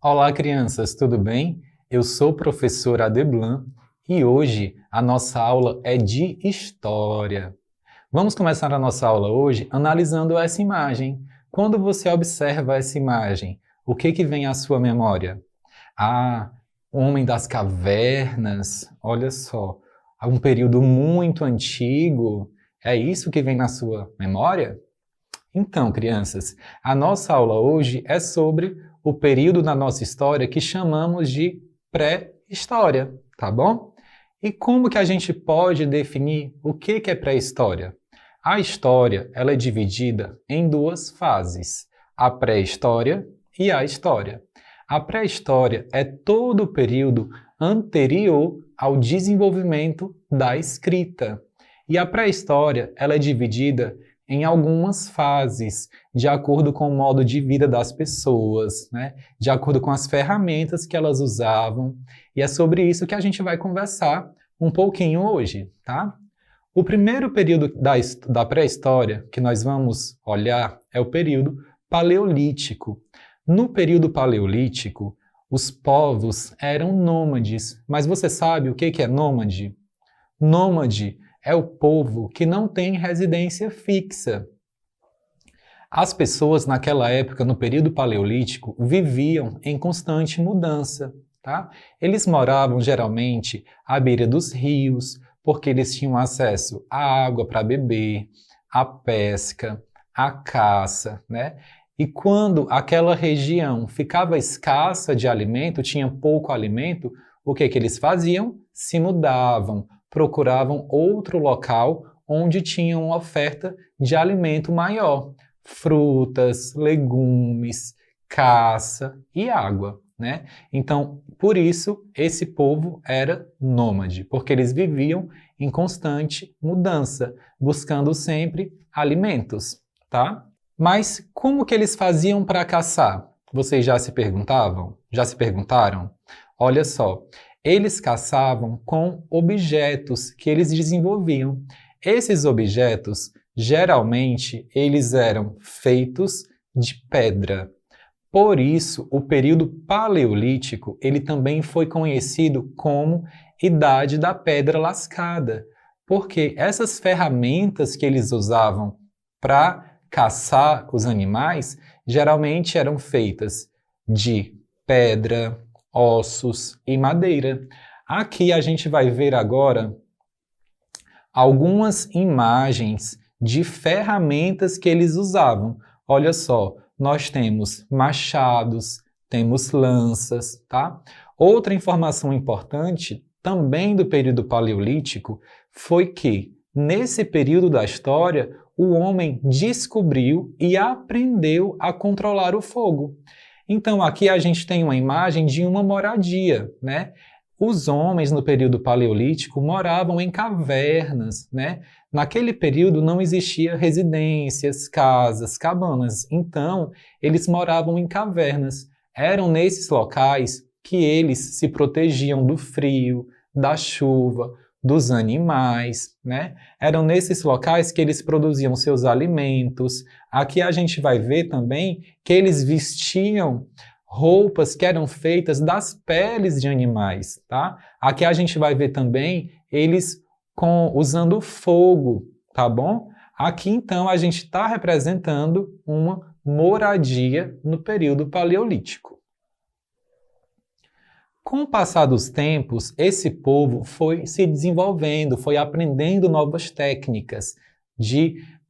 Olá, crianças, tudo bem? Eu sou o professor Adeblan e hoje a nossa aula é de História. Vamos começar a nossa aula hoje analisando essa imagem. Quando você observa essa imagem, o que vem à sua memória? Ah, Homem das Cavernas, olha só, um período muito antigo. É isso que vem na sua memória? Então, crianças, a nossa aula hoje é sobre o período da nossa história que chamamos de pré-história, tá bom? E como que a gente pode definir o que é pré-história? A história, ela é dividida em duas fases, a pré-história e a história. A pré-história é todo o período anterior ao desenvolvimento da escrita. E a pré-história, ela é dividida em algumas fases, de acordo com o modo de vida das pessoas, né? De acordo com as ferramentas que elas usavam. E é sobre isso que a gente vai conversar um pouquinho hoje, tá? O primeiro período da pré-história que nós vamos olhar é o período paleolítico. No período paleolítico, os povos eram nômades. Mas você sabe o que é nômade? Nômade é o povo que não tem residência fixa. As pessoas naquela época, no período paleolítico, viviam em constante mudança, tá? Eles moravam geralmente à beira dos rios, porque eles tinham acesso à água para beber, à pesca, à caça, né? E quando aquela região ficava escassa de alimento, tinha pouco alimento, o que eles faziam? Se mudavam, procuravam outro local onde tinham uma oferta de alimento maior. Frutas, legumes, caça e água, né? Então, por isso, esse povo era nômade, porque eles viviam em constante mudança, buscando sempre alimentos, tá? Mas como que eles faziam para caçar? Vocês já se perguntavam? Já se perguntaram? Olha só, eles caçavam com objetos que eles desenvolviam. Esses objetos, geralmente, eles eram feitos de pedra. Por isso, o período paleolítico, ele também foi conhecido como Idade da Pedra Lascada, porque essas ferramentas que eles usavam para caçar os animais, geralmente eram feitas de pedra, ossos e madeira. Aqui a gente vai ver agora algumas imagens de ferramentas que eles usavam. Olha só, nós temos machados, temos lanças, tá? Outra informação importante também do período paleolítico foi que, nesse período da história, o homem descobriu e aprendeu a controlar o fogo. Então, aqui a gente tem uma imagem de uma moradia, né? Os homens no período paleolítico moravam em cavernas, né? Naquele período não existia residências, casas, cabanas, então eles moravam em cavernas. Eram nesses locais que eles se protegiam do frio, da chuva, dos animais, né? Eram nesses locais que eles produziam seus alimentos. Aqui a gente vai ver também que eles vestiam roupas que eram feitas das peles de animais, tá? Aqui a gente vai ver também eles usando fogo, tá bom? Aqui então a gente está representando uma moradia no período paleolítico. Com o passar dos tempos, esse povo foi se desenvolvendo, foi aprendendo novas técnicas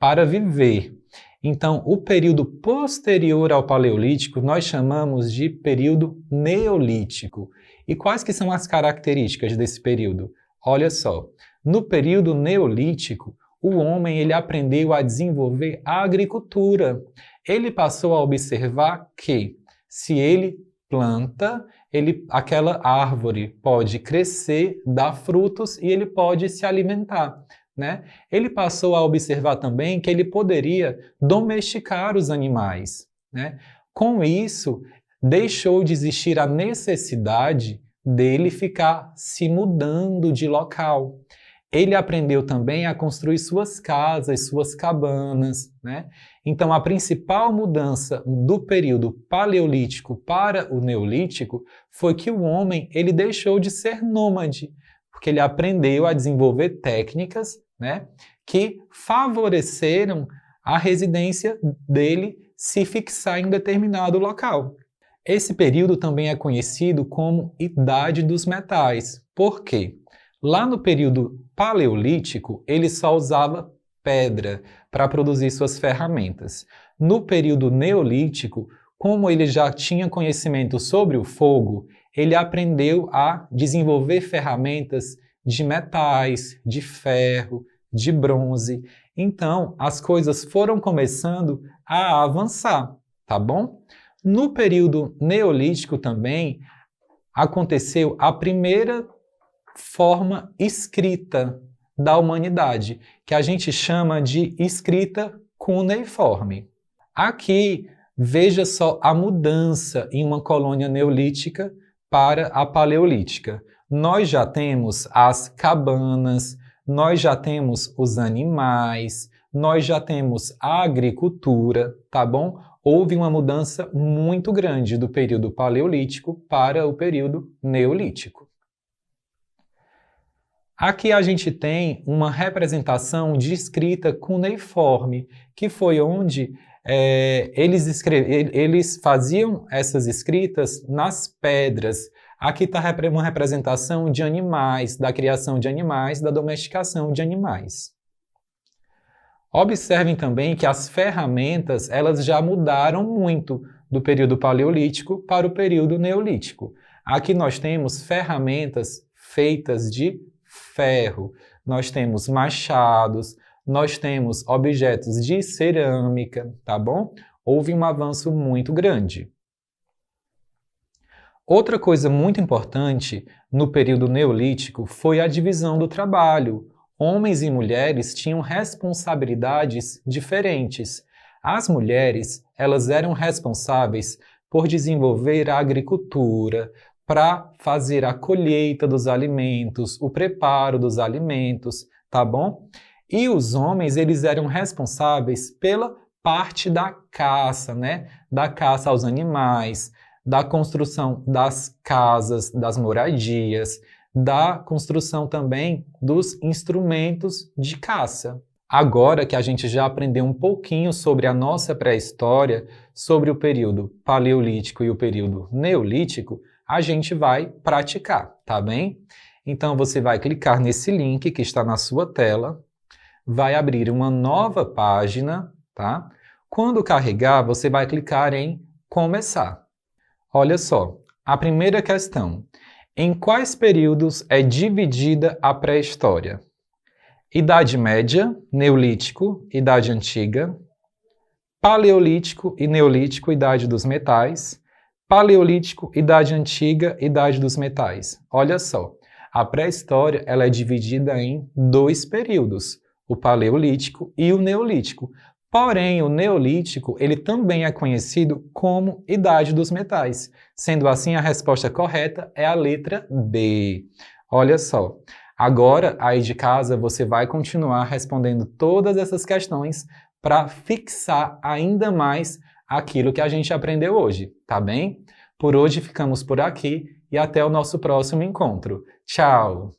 para viver. Então, o período posterior ao Paleolítico nós chamamos de período Neolítico. E quais que são as características desse período? Olha só, no período Neolítico, o homem ele aprendeu a desenvolver a agricultura. Ele passou a observar que, se ele planta, aquela árvore pode crescer, dar frutos e ele pode se alimentar, né? Ele passou a observar também que ele poderia domesticar os animais, né? Com isso, deixou de existir a necessidade dele ficar se mudando de local. ele aprendeu também a construir suas casas, suas cabanas, né? Então, a principal mudança do período paleolítico para o neolítico foi que o homem ele deixou de ser nômade, porque ele aprendeu a desenvolver técnicas, né, que favoreceram a residência dele se fixar em determinado local. Esse período também é conhecido como Idade dos Metais. Por quê? Lá no período paleolítico, ele só usava pedra para produzir suas ferramentas. No período neolítico, como ele já tinha conhecimento sobre o fogo, ele aprendeu a desenvolver ferramentas de metais, de ferro, de bronze. Então, as coisas foram começando a avançar, tá bom? No período neolítico também aconteceu a primeira forma escrita da humanidade, que a gente chama de escrita cuneiforme. Aqui, veja só a mudança em uma colônia neolítica para a paleolítica. Nós já temos as cabanas, nós já temos os animais, nós já temos a agricultura, tá bom? Houve uma mudança muito grande do período paleolítico para o período neolítico. Aqui a gente tem uma representação de escrita cuneiforme, que foi onde eles faziam essas escritas nas pedras. Aqui está uma representação de animais, da criação de animais, da domesticação de animais. Observem também que as ferramentas elas já mudaram muito do período paleolítico para o período neolítico. Aqui nós temos ferramentas feitas de ferro, nós temos machados, nós temos objetos de cerâmica, tá bom? Houve um avanço muito grande. Outra coisa muito importante no período neolítico foi a divisão do trabalho. Homens e mulheres tinham responsabilidades diferentes. As mulheres, elas eram responsáveis por desenvolver a agricultura, para fazer a colheita dos alimentos, o preparo dos alimentos, tá bom? E os homens, eles eram responsáveis pela parte da caça, né? Da caça aos animais, da construção das casas, das moradias, da construção também dos instrumentos de caça. Agora que a gente já aprendeu um pouquinho sobre a nossa pré-história, sobre o período paleolítico e o período neolítico, a gente vai praticar, tá bem? Então você vai clicar nesse link que está na sua tela, vai abrir uma nova página, tá? Quando carregar, você vai clicar em Começar. Olha só, a primeira questão. Em quais períodos é dividida a pré-história? Idade Média, Neolítico, Idade Antiga, Paleolítico e Neolítico, Idade dos Metais, Paleolítico, Idade Antiga, Idade dos Metais. Olha só, a pré-história ela é dividida em dois períodos, o Paleolítico e o Neolítico. Porém, o Neolítico ele também é conhecido como Idade dos Metais. Sendo assim, a resposta correta é a letra B. Olha só, agora aí de casa você vai continuar respondendo todas essas questões para fixar ainda mais aquilo que a gente aprendeu hoje, tá bem? Por hoje ficamos por aqui e até o nosso próximo encontro. Tchau!